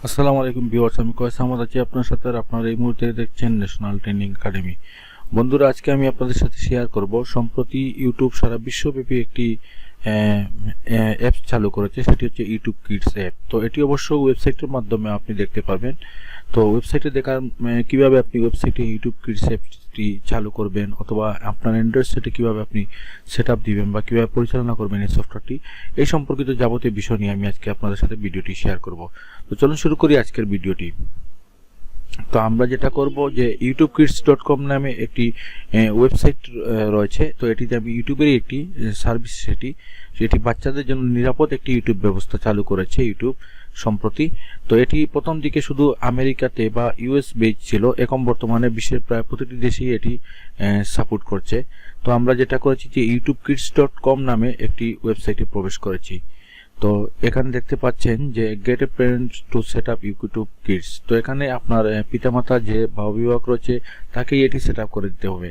আসসালামু আলাইকুম ভিউয়ার্স, আমি কয়েস আহমদ আছি আপনার সাথে। আর আপনারা এই মুহূর্তে দেখছেন ন্যাশনাল ট্রেনিং একাডেমি। বন্ধুরা, আজকে আমি আপনাদের সাথে শেয়ার করব, সম্প্রতি ইউটিউব সারা বিশ্বব্যাপী একটি অ্যাপস চালু করেছে, সেটি হচ্ছে ইউটিউব কিডস অ্যাপ। তো এটি অবশ্য ওয়েবসাইটের মাধ্যমে আপনি দেখতে পারবেন। তো ওয়েবসাইটে দেখার কিভাবে আপনি ওয়েবসাইটে ইউটিউব কিডস অ্যাপটি চালু করবেন, অথবা আপনার অ্যান্ড্রয়েড সেটে কিভাবে আপনি সেট আপ দিবেন বা কিভাবে পরিচালনা করবেন এই সফটওয়্যারটি, এই সম্পর্কিত যাবতীয় বিষয় নিয়ে আমি আজকে আপনাদের সাথে ভিডিওটি শেয়ার করব। তো চলুন শুরু করি আজকের ভিডিওটি। তো আমরা যেটা করব যে youtube.kids.com নামে একটি ওয়েবসাইট রয়েছে। তো এটিতে আমি ইউটিউবেরই একটি সার্ভিস, সেটি বাচ্চাদের জন্য নিরাপদ একটি ইউটিউব ব্যবস্থা চালু করেছে ইউটিউব সম্প্রতি। তো এটি প্রথম দিকে শুধু আমেরিকাতে বা ইউএস বেজ ছিল, এখন বর্তমানে বিশ্বের প্রায় প্রতিটি দেশেই এটি সাপোর্ট করছে। তো আমরা যেটা করেছি যে youtube.kids.com নামে একটি ওয়েবসাইটে প্রবেশ করেছি। তো এখানে দেখতে পাচ্ছেন যে get a parent to set up YouTube Kids. তো এখানে আপনার পিতামাতা যে বা অভিভাবক রয়েছে তাকেই এটি সেট আপ করে দিতে হবে,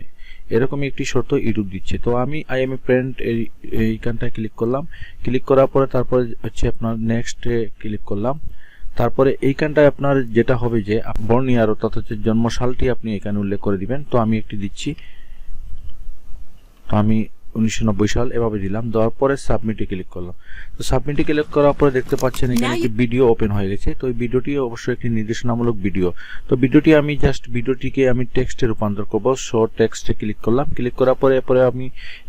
এরকমই একটি শর্ত ইউটিউব দিচ্ছে। তো আমি আই এম এ প্যারেন্ট এইখানটায় ক্লিক করলাম। ক্লিক করার পরে তারপরে হচ্ছে আপনার নেক্সটে ক্লিক করলাম। তারপরে এইখানটায় আপনার যেটা হবে যে বর্ন ইয়ার অর্থাৎ হচ্ছে জন্মসালটি আপনি এখানে উল্লেখ করে দিবেন। তো আমি একটি দিচ্ছি, তো আমি 1990 সাল এভাবে দিলাম। দেওয়ার পরে সাবমিটে ক্লিক করলাম। তো সাবমিটে ক্লিক করার পরে দেখতে পাচ্ছেন এখানে একটি ভিডিও ওপেন হয়ে গেছে। তো এই ভিডিওটি অবশ্যই একটি নির্দেশনামূলক ভিডিও। তো ভিডিওটিকে আমি টেক্সটে রূপান্তর করব। শর্ট টেক্সটে ক্লিক করলাম। ক্লিক করার পরে আমি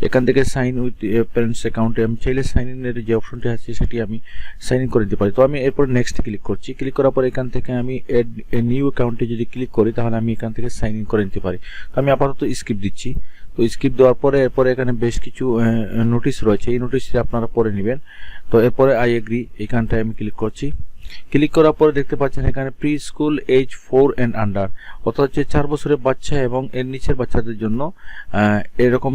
এখান থেকে সাইন উইথ প্যারেন্টস অ্যাকাউন্টে আমি চাইলে সাইন ইনের যে অপশনটি আছে সেটি আমি সাইন ইন করে দিতে পারি। তো আমি এরপর নেক্সটে ক্লিক করছি। ক্লিক করার পরে এখান থেকে আমি এড নিউ অ্যাকাউন্টে যদি ক্লিক করি তাহলে আমি এখান থেকে সাইন ইন করে নিতে পারি। তো আমি আপাতত স্কিপ দিচ্ছি। তো স্কিপ দেওয়ার পরে এরপরে এখানে বেশ কিছু নোটিশ রয়েছে, এই নোটিশটি আপনারা পড়ে নেবেন। তো এরপরে আই এগ্রি এইখানটায় আমি ক্লিক করছি। ক্লিক করার পরে দেখতে পাচ্ছেন এখানে preschool age 4 and under, অর্থাৎ হচ্ছে 4 বছরের বাচ্চা এবং এর নিচের বাচ্চাদের জন্য এরকম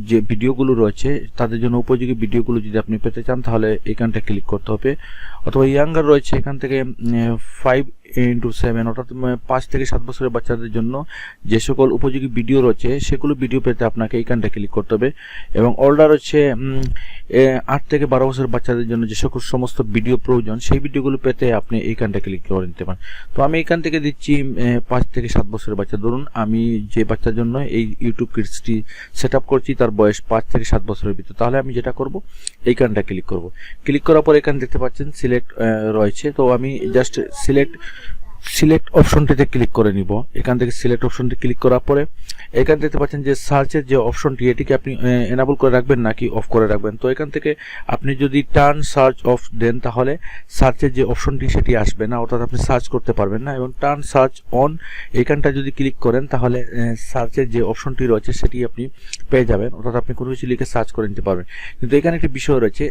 যে ভিডিওগুলো রয়েছে তাদের জন্য উপযোগী ভিডিওগুলো যদি আপনি পেতে চান তাহলে এইখানটা ক্লিক করতে হবে। অথবা ইয়াঙ্গার রয়েছে এখান থেকে 5x7 অর্থাৎ 5 থেকে 7 বছরের বাচ্চাদের জন্য যে সকল উপযোগী ভিডিও রয়েছে সেগুলো ভিডিও পেতে আপনাকে এইখানটা ক্লিক করতে হবে। এবং অর্ডার হচ্ছে 8 থেকে 12 বছরের বাচ্চাদের জন্য যে সকল সমস্ত ভিডিও প্রয়োজন সেই ভিডিওগুলো পেতে আপনি এইখানটা ক্লিক করে নিতে পারেন। তো আমি এইখান থেকে দিচ্ছি 5 থেকে 7 বছরের বাচ্চা। ধরুন আমি যে বাচ্চার জন্য এই ইউটিউব কিডসটি সেট আপ করছি তার বয়স 5 থেকে 7 বছরের ভিতর, তাহলে আমি যেটা করব এইখানটা ক্লিক করব। ক্লিক করার পর এখানে দেখতে পাচ্ছেন সিলেক্ট রয়েছে। তো আমি জাস্ট সিলেক্ট অপশনটিতে ক্লিক করে নিব। এখান থেকে সিলেক্ট অপশনটি ক্লিক করার পরে এখানে দেখতে পাচ্ছেন যে সার্চের যে অপশনটি এটিকে আপনি এনাবল করে রাখবেন নাকি অফ করে রাখবেন। তো এখান থেকে আপনি যদি টার্ন সার্চ অফ দেন তাহলে সার্চের যে অপশনটি সেটি আসবে না, অর্থাৎ আপনি সার্চ করতে পারবেন না। এবং টার্ন সার্চ অন এইখানটা যদি ক্লিক করেন তাহলে সার্চের যে অপশনটি রয়েছে সেটি আপনি পেয়ে যাবেন, অর্থাৎ আপনি কোনো কিছু লিখে সার্চ করে নিতে পারবেন। কিন্তু এখানে একটি বিষয় রয়েছে,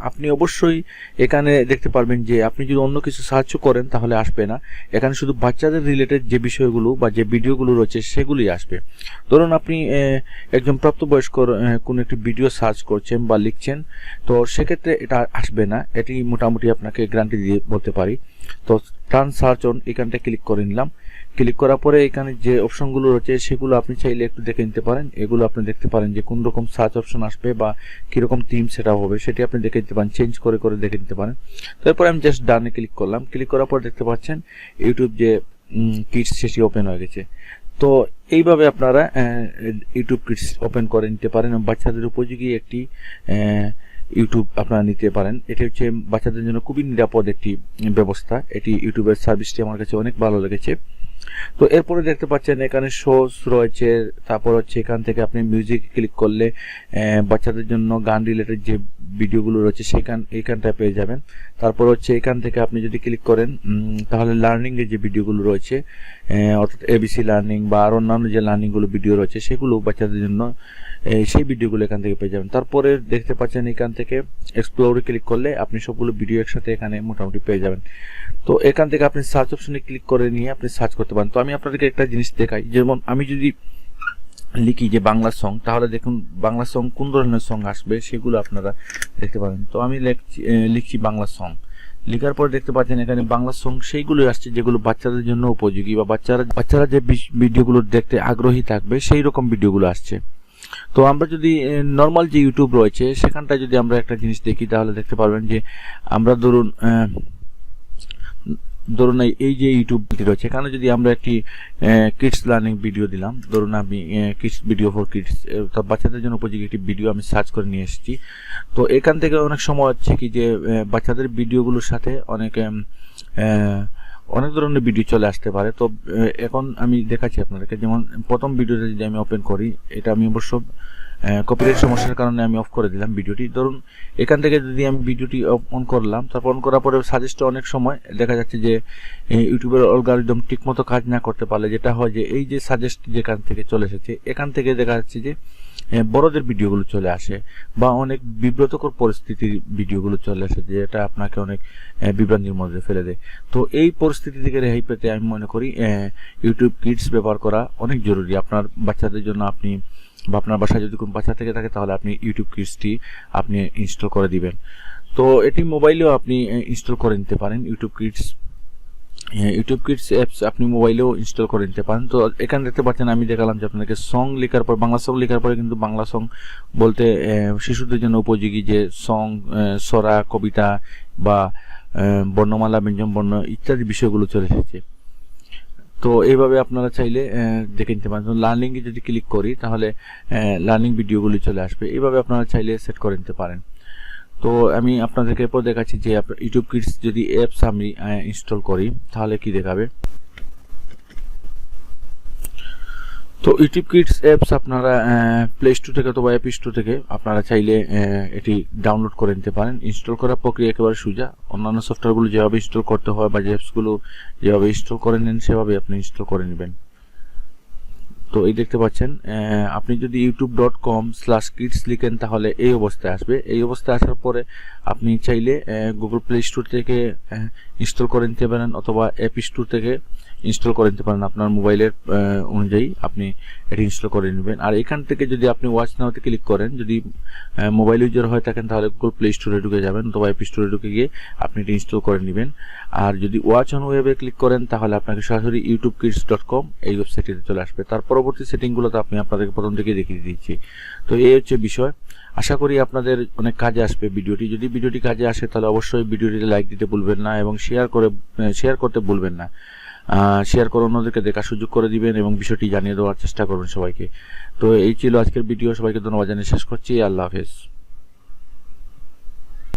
আপনি অবশ্যই এখানে দেখতে পারবেন যে আপনি যদি অন্য কিছু সার্চও করেন তাহলে আসবে না। এখানে শুধু বাচ্চাদের রিলেটেড যে বিষয়গুলো বা যে ভিডিওগুলো রয়েছে সেগুলোই আসবে। ধরুন আপনি একজন প্রাপ্তবয়স্ক কোনো একটি ভিডিও সার্চ করছেন বা লিখছেন, তো সেক্ষেত্রে এটা আসবে না, এটি মোটামুটি আপনাকে গ্যারান্টি দিয়ে বলতে পারি। তো টার্ন সার্চ অন এখানটা ক্লিক করে নিলাম। ক্লিক করার পরে এখানে যে অপশনগুলো রয়েছে সেগুলো আপনি চাইলে একটু দেখে নিতে পারেন। এগুলো আপনি দেখতে পারেন যে কোন রকম সার্চ অপশন আসবে বা কীরকম থিম সেটা হবে সেটি আপনি দেখে নিতে পারেন, চেঞ্জ করে করে দেখে নিতে পারেন। তারপরে আমি জাস্ট ডানে ক্লিক করলাম। ক্লিক করার পর দেখতে পাচ্ছেন ইউটিউব যে কিডস সেটি ওপেন হয়ে গেছে। তো এইভাবে আপনারা ইউটিউব কিডস ওপেন করে নিতে পারেন এবং বাচ্চাদের উপযোগী একটি ইউটিউব আপনারা নিতে পারেন। এটি হচ্ছে বাচ্চাদের জন্য খুবই নিরাপদ একটি ব্যবস্থা। এটি ইউটিউবের সার্ভিসটি আমার কাছে অনেক ভালো লেগেছে। তো এরপরে দেখতে পাচ্ছেন এখানে শোজ রয়েছে। তারপর হচ্ছে এখান থেকে আপনি মিউজিক ক্লিক করলে বাচ্চাদের জন্য গান রিলেটেড যে ভিডিওগুলো রয়েছে এইখানটায় পেয়ে যাবেন। তারপর হচ্ছে এখান থেকে আপনি যদি ক্লিক করেন তাহলে লার্নিংয়ের যে ভিডিওগুলো রয়েছে অর্থাৎ এবিসি লার্নিং বা আর অন্যান্য যে লার্নিংগুলো ভিডিও রয়েছে সেগুলো বাচ্চাদের জন্য সেই ভিডিওগুলো এখান থেকে পেয়ে যাবেন। তারপরে দেখতে পাচ্ছেন এখান থেকে এক্সপ্লোরে ক্লিক করলে আপনি সবগুলো ভিডিও একসাথে এখানে মোটামুটি পেয়ে যাবেন। তো এখান থেকে আপনি সার্চ অপশনে ক্লিক করে নিয়ে আপনি সার্চ করতে পারেন। তো আমি আপনাদেরকে একটা জিনিস দেখাই, যেমন আমি যদি লিখি যে বাংলা সং, তাহলে দেখুন বাংলা সং কোন ধরনের সং আসবে সেগুলো আপনারা দেখতে পারেন। তো আমি লিখছি বাংলা সং। লেখার পরে দেখতে পাচ্ছেন এখানে বাংলা সং সেইগুলো আসছে যেগুলো বাচ্চাদের জন্য উপযোগী বা বাচ্চারা যে ভিডিওগুলো দেখতে আগ্রহী থাকবে সেই রকম ভিডিওগুলো আসছে। তো আমরা যদি নর্মাল যে ইউটিউব রয়েছে সেখানটায় যদি আমরা একটা জিনিস দেখি তাহলে দেখতে পারবেন যে আমরা ধরুন ধরুন এই যে ইউটিউব রয়েছে, এখানে যদি আমরা একটি কিডস লার্নিং ভিডিও দিলাম, ধরুন আমি কিডস ভিডিও ফর কিডস, বাচ্চাদের জন্য উপযোগী একটি ভিডিও আমি সার্চ করে নিয়ে এসেছি। তো এখান থেকে অনেক সময় হচ্ছে কি যে বাচ্চাদের ভিডিওগুলোর সাথে অনেক ধরনের ভিডিও চলে আসতে পারে। তো এখন আমি দেখাচ্ছি আপনাদেরকে, যেমন প্রথম ভিডিওটা যদি আমি ওপেন করি, এটা আমি অবশ্য কপিরাইট সমস্যার কারণে আমি অফ করে দিলাম ভিডিওটি। ধরুন এখান থেকে যদি আমি ভিডিওটি অন করলাম, তারপর অন করার পরে সাজেস্টে অনেক সময় দেখা যাচ্ছে যে ইউটিউবের অ্যালগরিদম ঠিকমতো কাজ না করতে পারলে যেটা হয় যে এই যে সাজেস্ট যেখান থেকে চলে এসেছে, এখান থেকে দেখা যাচ্ছে যে বড়দের ভিডিওগুলো চলে আসে বা অনেক বিব্রতকর পরিস্থিতির ভিডিওগুলো চলে আসে, যেটা আপনাকে অনেক বিভ্রান্তির মধ্যে ফেলে দেয়। তো এই পরিস্থিতি থেকে রেহাই পেতে আমি মনে করি ইউটিউব কিডস ব্যবহার করা অনেক জরুরি আপনার বাচ্চাদের জন্য। আপনি বা আপনার বাসায় যদি কোনো বাচ্চা থেকে থাকে তাহলে আপনি ইউটিউব কিডসটি আপনি ইনস্টল করে দিবেন। তো এটি মোবাইলেও আপনি ইনস্টল করে নিতে পারেন। ইউটিউব কিডস অ্যাপস আপনি মোবাইলেও ইনস্টল করে নিতে পারেন। তো এখানে দেখতে পাচ্ছেন আমি দেখালাম যে আপনাকে সং লেখার পর, বাংলা সং লেখার পরে কিন্তু বাংলা সং বলতে শিশুদের জন্য উপযোগী যে সং, সরা, কবিতা বা বর্ণমালা, ব্যঞ্জন বর্ণ ইত্যাদি বিষয়গুলো চলে এসেছে। তো এইভাবে আপনারা চাইলে দেখে নিতে পারেন। লার্নিং এ যদি ক্লিক করি তাহলে লার্নিং ভিডিওগুলি চলে আসবে। এইভাবে আপনারা চাইলে সেট করে নিতে পারেন। তো আমি আপনাদেরকে এরপর দেখাচ্ছি যে ইউটিউব কিডস যদি অ্যাপস আমি ইনস্টল করি তাহলে কি দেখাবে। তো ইউটিউব কিডস অ্যাপস আপনারা প্লে স্টোর থেকে অথবা অ্যাপ স্টোর থেকে আপনারা চাইলে এটি ডাউনলোড করে নিতে পারেন। ইনস্টল করার প্রক্রিয়া একেবারে সোজা। অন্যান্য সফটওয়্যারগুলো যেভাবে ইনস্টল করতে হয় বা যে অ্যাপসগুলো যেভাবে ইনস্টল করে নেন সেভাবে আপনি ইনস্টল করে নেবেন। তো এই দেখতে পাচ্ছেন, আপনি যদি youtube.com/kids লিখেন তাহলে এই অবস্থায় আসবে। এই অবস্থায় আসার পরে আপনি চাইলে গুগল প্লে স্টোর থেকে ইনস্টল করে নিতে পারেন অথবা অ্যাপ স্টোর থেকে ইনস্টল করে নিতে পারেন। আপনার মোবাইলের অনুযায়ী আপনি এটি ইনস্টল করে নেবেন। আর এখান থেকে যদি আপনি ওয়াচ নাওতে ক্লিক করেন, যদি মোবাইল ইউজার হয়ে থাকেন তাহলে গুগল প্লে স্টোরে ঢুকে যাবেন অথবা অ্যাপ স্টোরে ঢুকে গিয়ে আপনি এটি ইনস্টল করে নেবেন। আর যদি ওয়াচ অন ওয়েবে ক্লিক করেন তাহলে আপনাকে সরাসরি youtube.kids.com এই ওয়েবসাইটটিতে চলে আসবে। তার পরবর্তী সেটিংগুলো তো আপনি আপনাদেরকে প্রথম থেকে দেখিয়ে দিচ্ছি। তো এই হচ্ছে বিষয়। আশা করি আপনাদের অনেক কাজে আসবে ভিডিওটি। যদি ভিডিওটি কাজে আসে তাহলে অবশ্যই ভিডিওটিতে লাইক দিতে ভুলবেন না এবং শেয়ার করতে ভুলবেন না। শেয়ার করে অন্যদেরকে দেখার সুযোগ করে দিবেন এবং বিষয়টি জানিয়ে দেওয়ার চেষ্টা করবেন সবাইকে। তো এই ছিল আজকের ভিডিও। সবাইকে ধন্যবাদ জানিয়ে শেষ করছি। আল্লাহ হাফেজ।